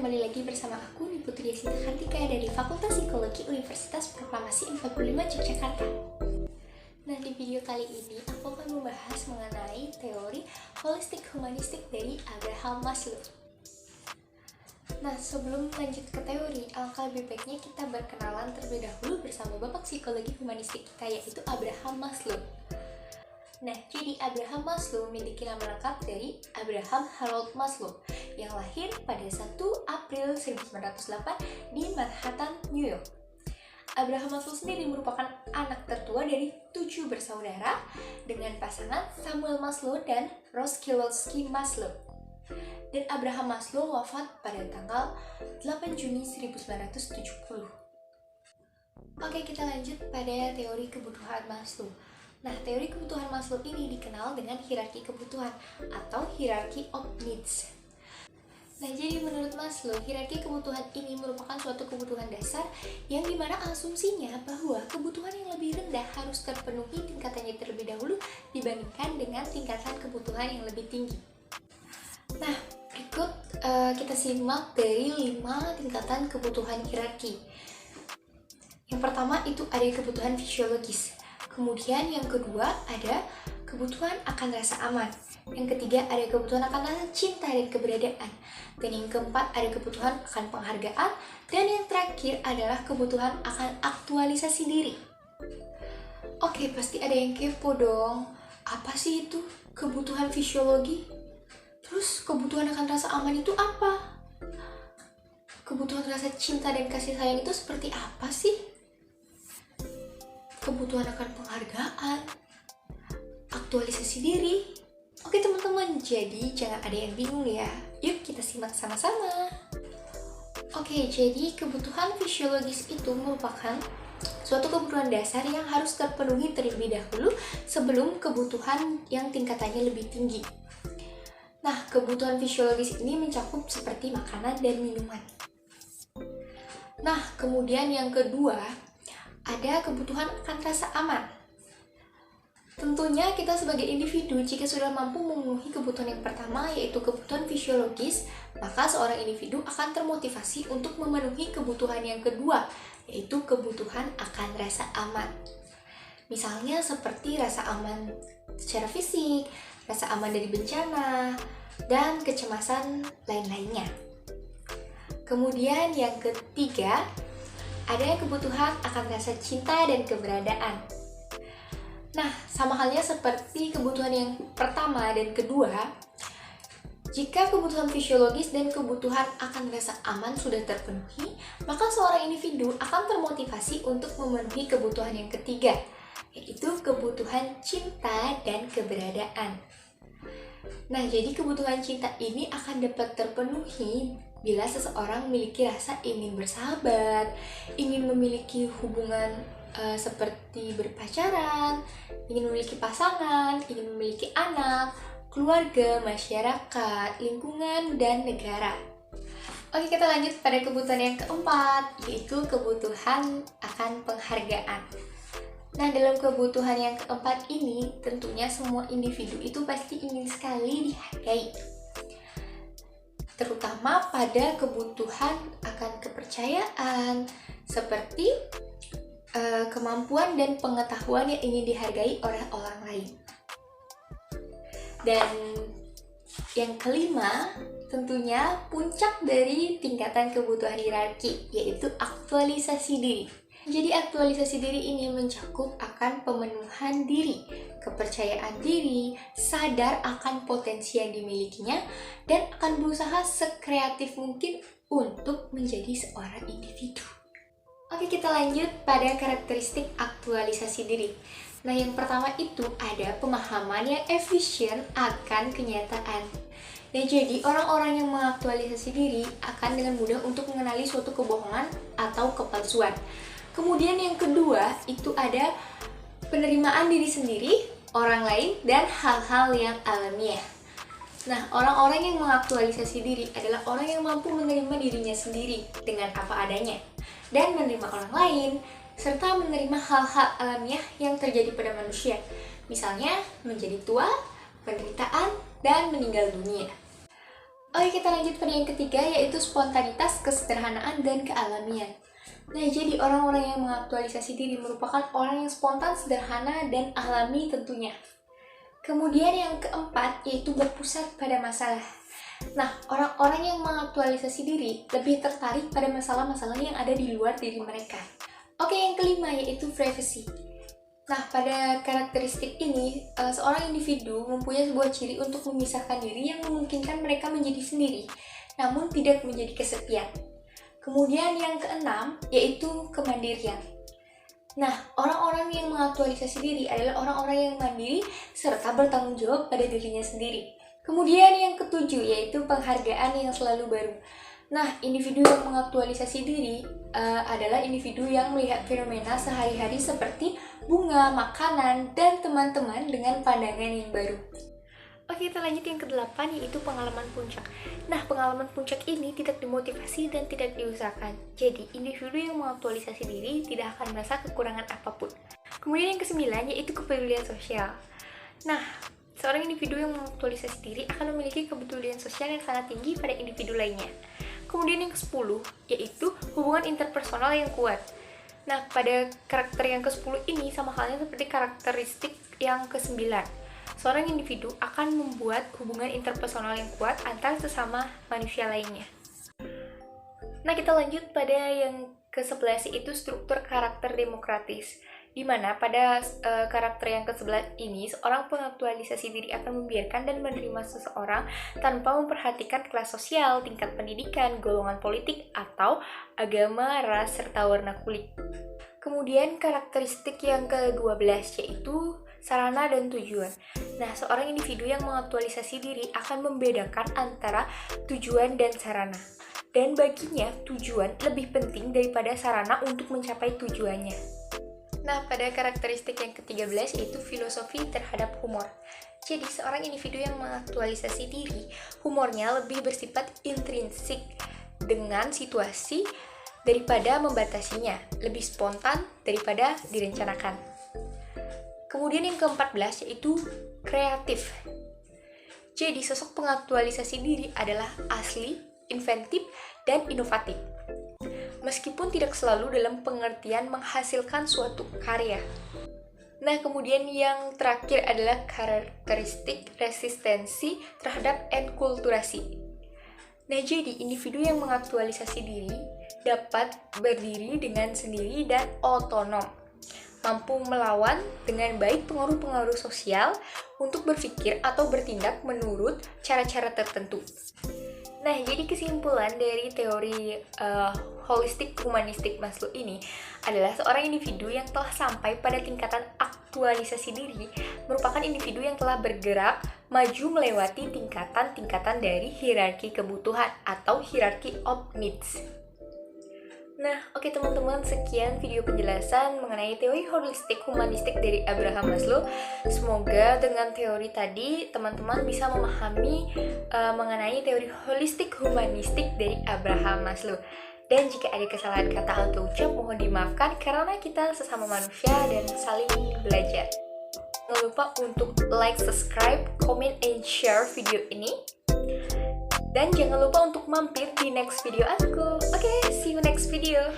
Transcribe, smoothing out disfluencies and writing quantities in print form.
kembali lagi bersama aku, Putri Sinta Kartika dari Fakultas Psikologi Universitas Proklamasi 45 Yogyakarta. Nah, di video kali ini aku akan membahas mengenai teori holistik humanistik dari Abraham Maslow. Nah, sebelum lanjut ke teori, alangkah lebih baiknya kita berkenalan terlebih dahulu bersama Bapak Psikologi Humanistik kita, yaitu Abraham Maslow. Nah, jadi Abraham Maslow memiliki nama lengkap dari Abraham Harold Maslow yang lahir pada 1 April 1908 di Manhattan, New York. Abraham Maslow sendiri merupakan anak tertua dari 7 bersaudara dengan pasangan Samuel Maslow dan Rose Kowalski Maslow. Dan Abraham Maslow wafat pada tanggal 8 Juni 1970. Oke, kita lanjut pada teori kebutuhan Maslow. Nah, teori kebutuhan Maslow ini dikenal dengan hierarki kebutuhan atau hierarchy of needs. Nah, jadi menurut Maslow, hierarki kebutuhan ini merupakan suatu kebutuhan dasar yang dimana asumsinya bahwa kebutuhan yang lebih rendah harus terpenuhi tingkatannya terlebih dahulu dibandingkan dengan tingkatan kebutuhan yang lebih tinggi. Nah, berikut kita simak dari 5 tingkatan kebutuhan hierarki. Yang pertama itu ada kebutuhan fisiologis. Kemudian yang kedua ada kebutuhan akan rasa aman. Yang ketiga ada kebutuhan akan rasa cinta dan keberadaan. Dan yang keempat ada kebutuhan akan penghargaan. Dan yang terakhir adalah kebutuhan akan aktualisasi diri. Oke, pasti ada yang kepo dong. Apa sih itu kebutuhan fisiologi? Terus kebutuhan akan rasa aman itu apa? Kebutuhan rasa cinta dan kasih sayang itu seperti apa sih? Kebutuhan akan penghargaan, aktualisasi diri. Oke teman-teman, jadi jangan ada yang bingung ya. Yuk kita simak sama-sama. Oke, jadi kebutuhan fisiologis itu merupakan suatu kebutuhan dasar yang harus terpenuhi terlebih dahulu sebelum kebutuhan yang tingkatannya lebih tinggi. Nah, kebutuhan fisiologis ini mencakup seperti makanan dan minuman. Nah, kemudian yang kedua, ada kebutuhan akan rasa aman. Tentunya kita sebagai individu jika sudah mampu memenuhi kebutuhan yang pertama yaitu kebutuhan fisiologis, maka seorang individu akan termotivasi untuk memenuhi kebutuhan yang kedua yaitu kebutuhan akan rasa aman. Misalnya seperti rasa aman secara fisik, rasa aman dari bencana, dan kecemasan lain-lainnya. Kemudian yang ketiga, ada kebutuhan akan rasa cinta dan keberadaan. Nah, sama halnya seperti kebutuhan yang pertama dan kedua, jika kebutuhan fisiologis dan kebutuhan akan rasa aman sudah terpenuhi, maka seorang individu akan termotivasi untuk memenuhi kebutuhan yang ketiga, yaitu kebutuhan cinta dan keberadaan. Nah, jadi kebutuhan cinta ini akan dapat terpenuhi bila seseorang memiliki rasa ingin bersahabat, ingin memiliki hubungan seperti berpacaran, ingin memiliki pasangan, ingin memiliki anak, keluarga, masyarakat, lingkungan, dan negara. Oke, kita lanjut pada kebutuhan yang keempat, yaitu kebutuhan akan penghargaan. Nah, dalam kebutuhan yang keempat ini, tentunya semua individu itu pasti ingin sekali dihargai. Terutama pada kebutuhan akan kepercayaan, seperti kemampuan dan pengetahuan yang ingin dihargai oleh orang lain. Dan yang kelima, tentunya puncak dari tingkatan kebutuhan hierarki, yaitu aktualisasi diri. Jadi aktualisasi diri ini mencakup akan pemenuhan diri, kepercayaan diri, sadar akan potensi yang dimilikinya, dan akan berusaha sekreatif mungkin untuk menjadi seorang individu. Oke, kita lanjut pada karakteristik aktualisasi diri. Nah, yang pertama itu ada pemahaman yang efisien akan kenyataan. Dan jadi orang-orang yang mengaktualisasi diri akan dengan mudah untuk mengenali suatu kebohongan atau kepalsuan. Kemudian yang kedua itu ada penerimaan diri sendiri, orang lain, dan hal-hal yang alamiah. Nah, orang-orang yang mengaktualisasi diri adalah orang yang mampu menerima dirinya sendiri dengan apa adanya dan menerima orang lain, serta menerima hal-hal alamiah yang terjadi pada manusia. Misalnya menjadi tua, penderitaan, dan meninggal dunia. Oke, kita lanjut pada yang ketiga, yaitu spontanitas, kesederhanaan, dan kealamian. Nah, jadi orang-orang yang mengaktualisasi diri merupakan orang yang spontan, sederhana, dan alami tentunya. Kemudian yang keempat, yaitu berpusat pada masalah. Nah, orang-orang yang mengaktualisasi diri lebih tertarik pada masalah-masalah yang ada di luar diri mereka. Oke, yang kelima, yaitu privacy. Nah, pada karakteristik ini, seorang individu mempunyai sebuah ciri untuk memisahkan diri yang memungkinkan mereka menjadi sendiri, namun tidak menjadi kesepian. Kemudian yang keenam, yaitu kemandirian. Nah, orang-orang yang mengaktualisasi diri adalah orang-orang yang mandiri serta bertanggung jawab pada dirinya sendiri. Kemudian yang ketujuh, yaitu penghargaan yang selalu baru. Nah, individu yang mengaktualisasi diri adalah individu yang melihat fenomena sehari-hari seperti bunga, makanan, dan teman-teman dengan pandangan yang baru. Oke, kita lanjut yang kedelapan, yaitu pengalaman puncak. Nah, pengalaman puncak ini tidak dimotivasi dan tidak diusahakan. Jadi, individu yang mengaktualisasi diri tidak akan merasa kekurangan apapun. Kemudian yang kesembilan, yaitu kepedulian sosial. Nah, seorang individu yang mengaktualisasi diri akan memiliki kepedulian sosial yang sangat tinggi pada individu lainnya. Kemudian yang ke-10, yaitu hubungan interpersonal yang kuat. Nah, pada karakter yang ke-10 ini sama halnya seperti karakteristik yang ke-9. Seorang individu akan membuat hubungan interpersonal yang kuat antar sesama manusia lainnya. Nah, kita lanjut pada yang ke-11, yaitu struktur karakter demokratis. Di mana pada karakter yang ke-11 ini, seorang pengaktualisasi diri akan membiarkan dan menerima seseorang tanpa memperhatikan kelas sosial, tingkat pendidikan, golongan politik, atau agama, ras, serta warna kulit. Kemudian karakteristik yang ke-12, yaitu sarana dan tujuan. Nah, seorang individu yang mengaktualisasi diri akan membedakan antara tujuan dan sarana. Dan baginya, tujuan lebih penting daripada sarana untuk mencapai tujuannya. Nah, pada karakteristik yang ke-13, yaitu filosofi terhadap humor. Jadi, seorang individu yang mengaktualisasi diri, humornya lebih bersifat intrinsik dengan situasi daripada membatasinya, lebih spontan daripada direncanakan. Kemudian yang ke-14, yaitu kreatif. Jadi, sosok pengaktualisasi diri adalah asli, inventif, dan inovatif. Meskipun tidak selalu dalam pengertian menghasilkan suatu karya. Nah, kemudian yang terakhir adalah karakteristik resistensi terhadap enkulturasi. Nah, jadi individu yang mengaktualisasi diri dapat berdiri dengan sendiri dan otonom, mampu melawan dengan baik pengaruh-pengaruh sosial untuk berpikir atau bertindak menurut cara-cara tertentu. Nah, jadi kesimpulan dari teori holistik humanistik Maslow ini adalah seorang individu yang telah sampai pada tingkatan aktualisasi diri merupakan individu yang telah bergerak maju melewati tingkatan-tingkatan dari hierarki kebutuhan atau hierarchy of needs. Nah, oke teman-teman, sekian video penjelasan mengenai teori holistik humanistik dari Abraham Maslow. Semoga dengan teori tadi teman-teman bisa memahami mengenai teori holistik humanistik dari Abraham Maslow. Dan jika ada kesalahan kata atau ucap, mohon dimaafkan karena kita sesama manusia dan saling belajar. Jangan lupa untuk like, subscribe, comment, and share video ini. Dan jangan lupa untuk mampir di next video aku. Oke, see you next video.